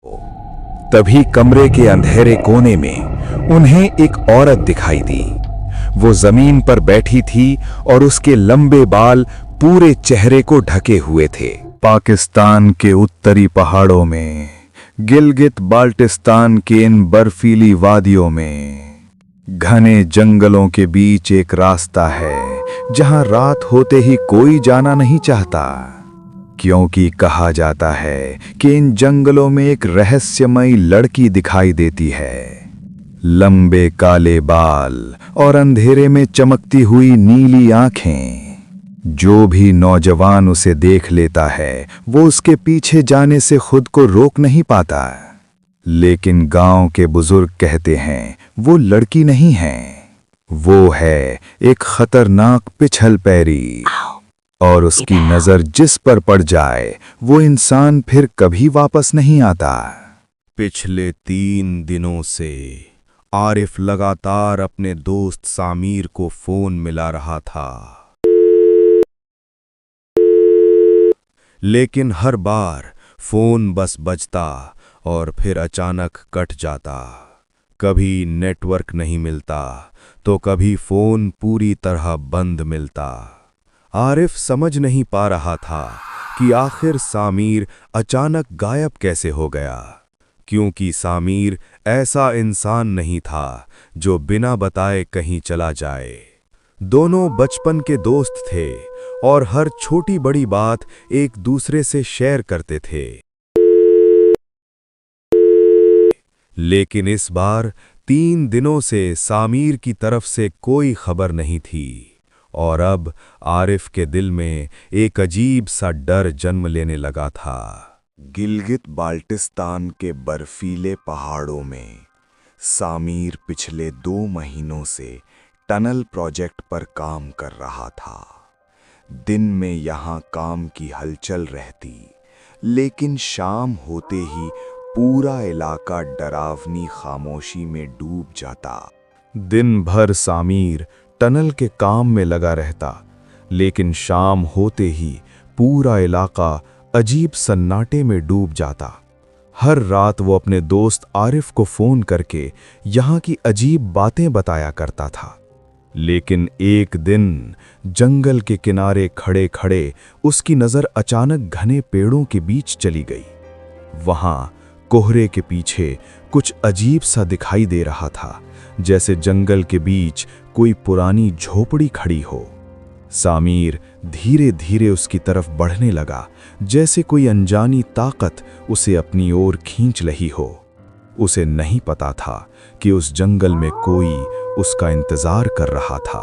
तभी कमरे के अंधेरे कोने में उन्हें एक औरत दिखाई दी। वो जमीन पर बैठी थी और उसके लंबे बाल पूरे चेहरे को ढके हुए थे। पाकिस्तान के उत्तरी पहाड़ों में, गिलगित बाल्टिस्तान के इन बर्फीली वादियों में, घने जंगलों के बीच एक रास्ता है जहां रात होते ही कोई जाना नहीं चाहता, क्योंकि कहा जाता है कि इन जंगलों में एक रहस्यमयी लड़की दिखाई देती है। लंबे काले बाल और अंधेरे में चमकती हुई नीली आंखें। जो भी नौजवान उसे देख लेता है वो उसके पीछे जाने से खुद को रोक नहीं पाता। लेकिन गांव के बुजुर्ग कहते हैं वो लड़की नहीं है, वो है एक खतरनाक पिछल पैरी, और उसकी नजर जिस पर पड़ जाए वो इंसान फिर कभी वापस नहीं आता। पिछले 3 दिनों से आरिफ लगातार अपने दोस्त सामीर को फोन मिला रहा था, लेकिन हर बार फोन बस बजता और फिर अचानक कट जाता। कभी नेटवर्क नहीं मिलता तो कभी फोन पूरी तरह बंद मिलता। आरिफ समझ नहीं पा रहा था कि आखिर सामीर अचानक गायब कैसे हो गया, क्योंकि सामीर ऐसा इंसान नहीं था जो बिना बताए कहीं चला जाए। दोनों बचपन के दोस्त थे और हर छोटी बड़ी बात एक दूसरे से शेयर करते थे। लेकिन इस बार 3 दिनों से सामीर की तरफ से कोई खबर नहीं थी, और अब आरिफ के दिल में एक अजीब सा डर जन्म लेने लगा था। गिलगित बाल्टिस्तान के बर्फीले पहाड़ों में सामीर पिछले 2 महीनों से टनल प्रोजेक्ट पर काम कर रहा था। दिन में यहाँ काम की हलचल रहती, लेकिन शाम होते ही पूरा इलाका डरावनी खामोशी में डूब जाता। दिन भर सामीर टनल के काम में लगा रहता, लेकिन शाम होते ही पूरा इलाका अजीब सन्नाटे में डूब जाता। हर रात वो अपने दोस्त आरिफ को फोन करके यहाँ की अजीब बातें बताया करता था। लेकिन एक दिन जंगल के किनारे खड़े खड़े उसकी नजर अचानक घने पेड़ों के बीच चली गई। वहां कोहरे के पीछे कुछ अजीब सा दिखाई दे रहा था, जैसे जंगल के बीच कोई पुरानी झोपड़ी खड़ी हो। सामीर धीरे धीरे उसकी तरफ बढ़ने लगा, जैसे कोई अनजानी ताकत उसे अपनी ओर खींच रही हो। उसे नहीं पता था कि उस जंगल में कोई उसका इंतजार कर रहा था,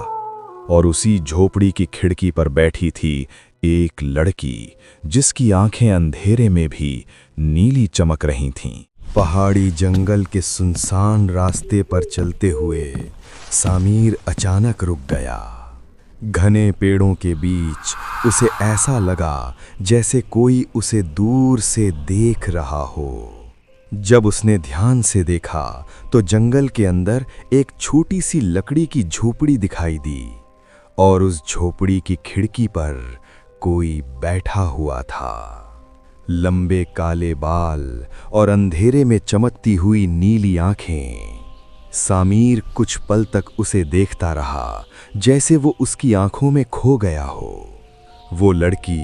और उसी झोपड़ी की खिड़की पर बैठी थी एक लड़की, जिसकी आंखें अंधेरे में भी नीली चमक रही थीं। पहाड़ी जंगल के सुनसान रास्ते पर चलते हुए सामीर अचानक रुक गया। घने पेड़ों के बीच उसे ऐसा लगा जैसे कोई उसे दूर से देख रहा हो। जब उसने ध्यान से देखा तो जंगल के अंदर एक छोटी सी लकड़ी की झोपड़ी दिखाई दी, और उस झोपड़ी की खिड़की पर कोई बैठा हुआ था। लंबे काले बाल और अंधेरे में चमकती हुई नीली आंखें। सामीर कुछ पल तक उसे देखता रहा, जैसे वो उसकी आंखों में खो गया हो। वो लड़की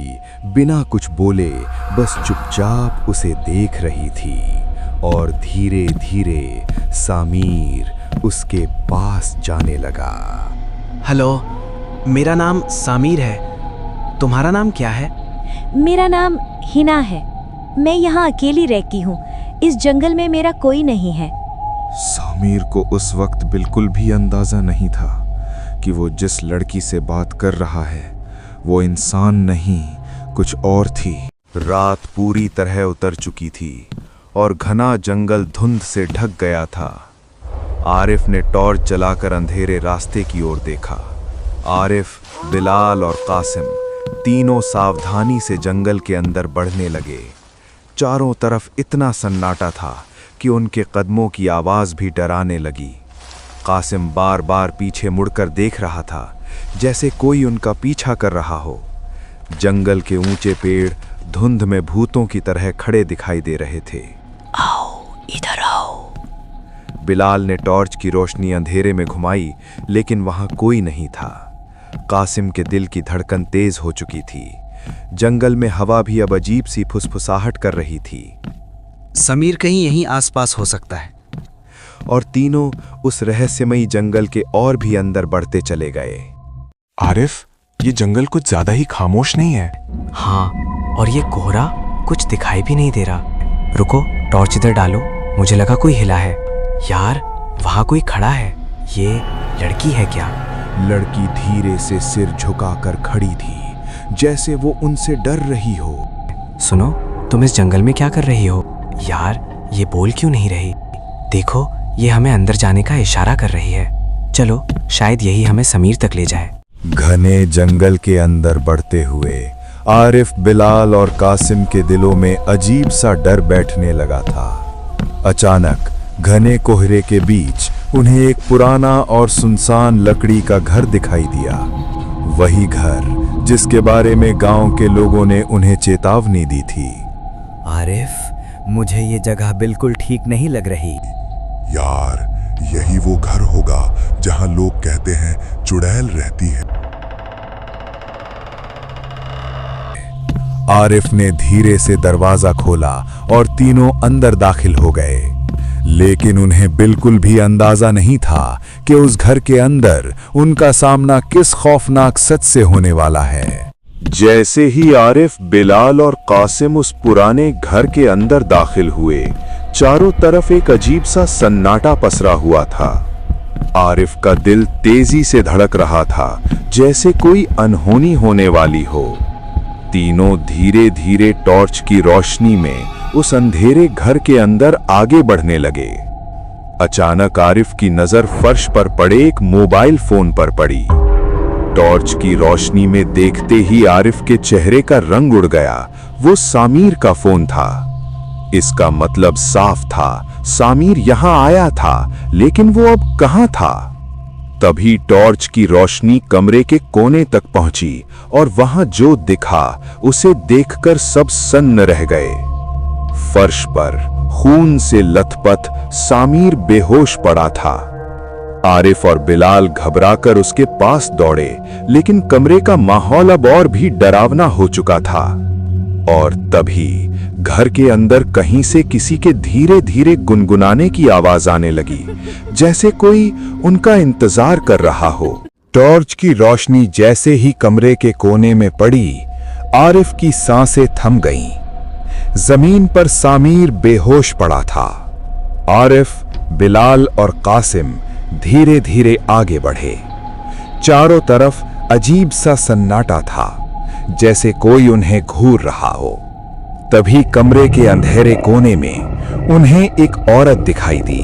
बिना कुछ बोले बस चुपचाप उसे देख रही थी, और धीरे धीरे सामीर उसके पास जाने लगा। हेलो, मेरा नाम सामीर है। तुम्हारा नाम क्या है? मेरा नाम हिना है। मैं यहाँ अकेली रहती हूँ। इस जंगल में मेरा कोई नहीं है। सामीर को उस वक्त बिल्कुल भी अंदाजा नहीं था कि वो जिस लड़की से बात कर रहा है वो इंसान नहीं, कुछ और थी। रात पूरी तरह उतर चुकी थी और घना जंगल धुंध से ढक गया था। आरिफ ने टॉर्च जलाकर अंधेरे रास्ते की ओर देखा। आरिफ, बिलाल और कासिम तीनों सावधानी से जंगल के अंदर बढ़ने लगे। चारों तरफ इतना सन्नाटा था कि उनके कदमों की आवाज भी डराने लगी। कासिम बार बार पीछे मुड़कर देख रहा था, जैसे कोई उनका पीछा कर रहा हो। जंगल के ऊंचे पेड़ धुंध में भूतों की तरह खड़े दिखाई दे रहे थे। इधर आओ। बिलाल ने टॉर्च की रोशनी अंधेरे में घुमाई, लेकिन वहां कोई नहीं था। कासिम के दिल की धड़कन तेज हो चुकी थी। जंगल में हवा भी अब अजीब सी फुसफुसाहट कर रही थी। समीर कहीं यहीं आसपास हो सकता है। और तीनों उस रहस्यमयी जंगल के और भी अंदर बढ़ते चले गए। आरिफ, ये जंगल कुछ ज्यादा ही खामोश नहीं है? हाँ, और ये कोहरा कुछ दिखाई भी नहीं दे रहा। रुको, टॉर्च इधर डालो। मुझे लगा कोई हिला है। यार, वहाँ कोई खड़ा है। ये लड़की है क्या? लड़की धीरे से सिर झुकाकर खड़ी थी, जैसे वो उनसे डर रही हो। सुनो, तुम इस जंगल में क्या कर रही हो? यार, ये बोल क्यों नहीं रही? देखो, ये हमें अंदर जाने का इशारा कर रही है। चलो, शायद यही हमें समीर तक ले जाए। घने जंगल के अंदर बढ़ते हुए आरिफ, बिलाल और कासिम के दिलों में अजीब सा डर बैठने लगा था। अचानक घने कोहरे के बीच उन्हें एक पुराना और सुनसान लकड़ी का घर दिखाई दिया। वही घर जिसके बारे में गांव के लोगों ने उन्हें चेतावनी दी थी। आरिफ, मुझे ये जगह बिल्कुल ठीक नहीं लग रही। यार, यही वो घर होगा जहां लोग कहते हैं चुड़ैल रहती है। आरिफ ने धीरे से दरवाजा खोला और तीनों अंदर दाखिल हो गए, लेकिन उन्हें बिल्कुल भी अंदाजा नहीं था कि उस घर के अंदर उनका सामना किस खौफनाक सच से होने वाला है। जैसे ही आरिफ, बिलाल और कासिम उस पुराने घर के अंदर दाखिल हुए, चारों तरफ एक अजीब सा सन्नाटा पसरा हुआ था। आरिफ का दिल तेजी से धड़क रहा था, जैसे कोई अनहोनी होने वाली हो। तीनों धीरे धीरे टॉर्च की रोशनी में उस अंधेरे घर के अंदर आगे बढ़ने लगे। अचानक आरिफ की नजर फर्श पर पड़े एक मोबाइल फोन पर पड़ी। टॉर्च की रोशनी में देखते ही आरिफ के चेहरे का रंग उड़ गया। वो सामीर का फोन था। इसका मतलब साफ था, सामीर यहां आया था, लेकिन वो अब कहां था? तभी टॉर्च की रोशनी कमरे के कोने तक पहुंची और वहां जो दिखा उसे देखकर सब सन्न रह गए। फर्श पर खून से लथपथ सामीर बेहोश पड़ा था। आरिफ और बिलाल घबराकर उसके पास दौड़े, लेकिन कमरे का माहौल अब और भी डरावना हो चुका था। और तभी घर के अंदर कहीं से किसी के धीरे धीरे गुनगुनाने की आवाज आने लगी, जैसे कोई उनका इंतजार कर रहा हो। टॉर्च की रोशनी जैसे ही कमरे के कोने में पड़ी, आरिफ की सांसें थम गईं। जमीन पर सामीर बेहोश पड़ा था। आरिफ, बिलाल और कासिम धीरे धीरे आगे बढ़े। चारों तरफ अजीब सा सन्नाटा था, जैसे कोई उन्हें घूर रहा हो। तभी कमरे के अंधेरे कोने में उन्हें एक औरत दिखाई दी।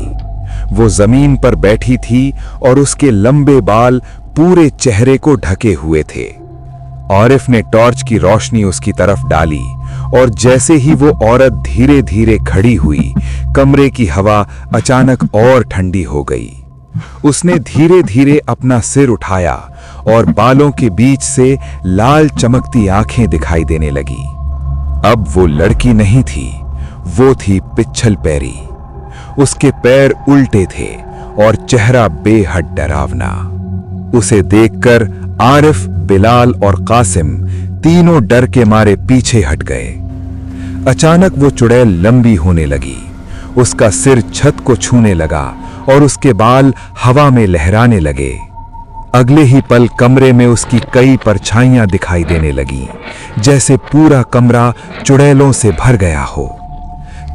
वो जमीन पर बैठी थी और उसके लंबे बाल पूरे चेहरे को ढके हुए थे। आरिफ ने टॉर्च की रोशनी उसकी तरफ डाली और जैसे ही वो औरत धीरे धीरे खड़ी हुई, कमरे की हवा अचानक और ठंडी हो गई। उसने धीरे धीरे अपना सिर उठाया और बालों के बीच से लाल चमकती आंखें दिखाई देने लगी। अब वो लड़की नहीं थी, वो थी पिच्छल पैरी। उसके पैर उल्टे थे और चेहरा बेहद डरावना। उसे देखकर आरिफ, बिलाल और कासिम तीनों डर के मारे पीछे हट गए। अचानक वो चुड़ैल लंबी होने लगी। उसका सिर छत को छूने लगा और उसके बाल हवा में लहराने लगे। अगले ही पल कमरे में उसकी कई परछाइयां दिखाई देने लगीं, जैसे पूरा कमरा चुड़ैलों से भर गया हो।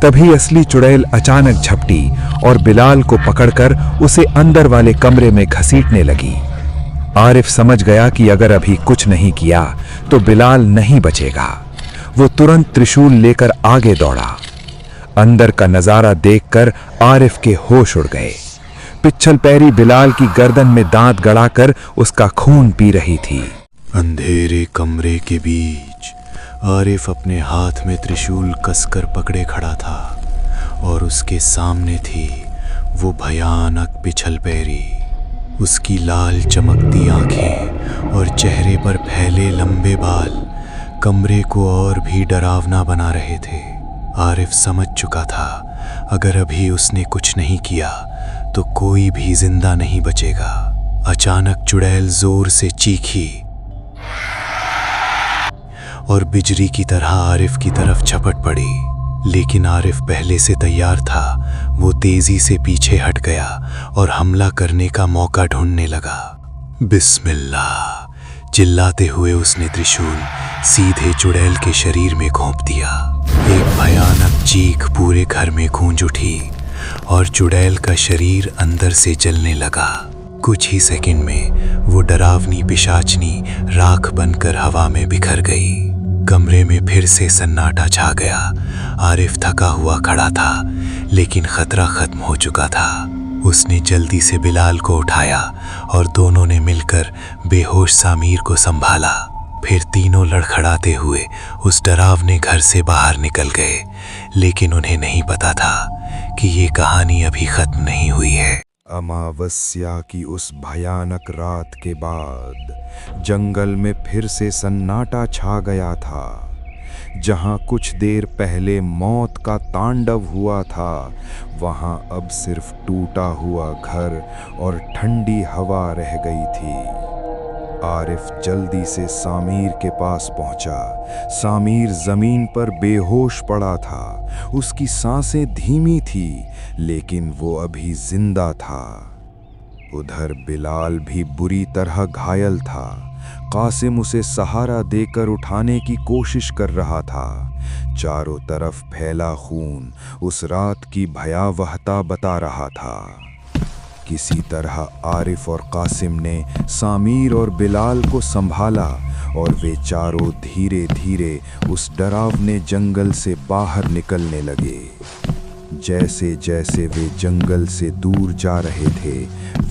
तभी असली चुड़ैल अचानक झपटी और बिलाल को पकड़कर उसे अंदर वाले कमरे में घसीटने लगी। आरिफ समझ गया कि अगर अभी कुछ नहीं किया तो बिलाल नहीं बचेगा। वो तुरंत त्रिशूल लेकर आगे दौड़ा। अंदर का नजारा देखकर आरिफ के होश उड़ गए। पिच्छल पैरी बिलाल की गर्दन में दांत गड़ाकर उसका खून पी रही थी। अंधेरे कमरे के बीच आरिफ अपने हाथ में त्रिशूल कसकर पकड़े खड़ा था और उसके सामने थी वो भयानक पिच्छल पैरी। उसकी लाल चमकती आंखें और चेहरे पर फैले लंबे बाल कमरे को और भी डरावना बना रहे थे। आरिफ समझ चुका था, अगर अभी उसने कुछ नहीं किया तो कोई भी जिंदा नहीं बचेगा। अचानक चुड़ैल जोर से चीखी और बिजली की तरह आरिफ की तरफ झपट पड़ी। लेकिन आरिफ पहले से तैयार था। वो तेजी से पीछे हट गया और हमला करने का मौका ढूंढने लगा। बिस्मिल्लाह चिल्लाते हुए उसने त्रिशूल सीधे चुड़ैल के शरीर में घोंप दिया। एक भयानक चीख पूरे घर में गूंज उठी और चुड़ैल का शरीर अंदर से जलने लगा। कुछ ही सेकंड में वो डरावनी पिशाचनी राख बनकर हवा में बिखर गई। कमरे में फिर से सन्नाटा छा गया। आरिफ थका हुआ खड़ा था, लेकिन खतरा खत्म हो चुका था। उसने जल्दी से बिलाल को उठाया और दोनों ने मिलकर बेहोश सामीर को संभाला। फिर तीनों लड़खड़ाते हुए उस डरावने घर से बाहर निकल गए। लेकिन उन्हें नहीं पता था कि ये कहानी अभी खत्म नहीं हुई है। अमावस्या की उस भयानक रात के बाद जंगल में फिर से सन्नाटा छा गया था। जहां कुछ देर पहले मौत का तांडव हुआ था, वहां अब सिर्फ टूटा हुआ घर और ठंडी हवा रह गई थी। आरिफ जल्दी से सामीर के पास पहुंचा। सामीर जमीन पर बेहोश पड़ा था। उसकी सांसें धीमी थी, लेकिन वो अभी जिंदा था। उधर बिलाल भी बुरी तरह घायल था। कासिम उसे सहारा देकर उठाने की कोशिश कर रहा था। चारों तरफ फैला खून उस रात की भयावहता बता रहा था। किसी तरह आरिफ और कासिम ने सामीर और बिलाल को संभाला और वे चारों धीरे धीरे उस डरावने जंगल से बाहर निकलने लगे। जैसे जैसे वे जंगल से दूर जा रहे थे,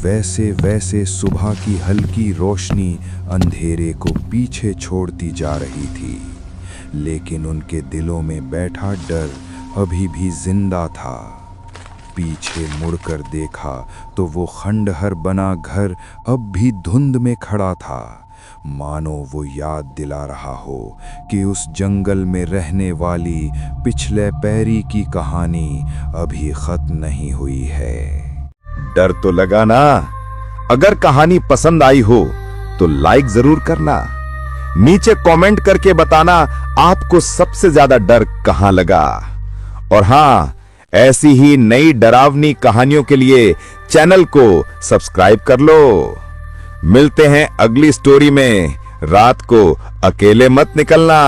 वैसे वैसे सुबह की हल्की रोशनी अंधेरे को पीछे छोड़ती जा रही थी। लेकिन उनके दिलों में बैठा डर अभी भी जिंदा था। पीछे मुड़कर देखा तो वो खंडहर बना घर अब भी धुंध में खड़ा था, मानो वो याद दिला रहा हो कि उस जंगल में रहने वाली पिछले पैरी की कहानी अभी खत्म नहीं हुई है। डर तो लगा ना? अगर कहानी पसंद आई हो तो लाइक जरूर करना। नीचे कमेंट करके बताना आपको सबसे ज्यादा डर कहां लगा। और हां, ऐसी ही नई डरावनी कहानियों के लिए चैनल को सब्सक्राइब कर लो। मिलते हैं अगली स्टोरी में। रात को अकेले मत निकलना।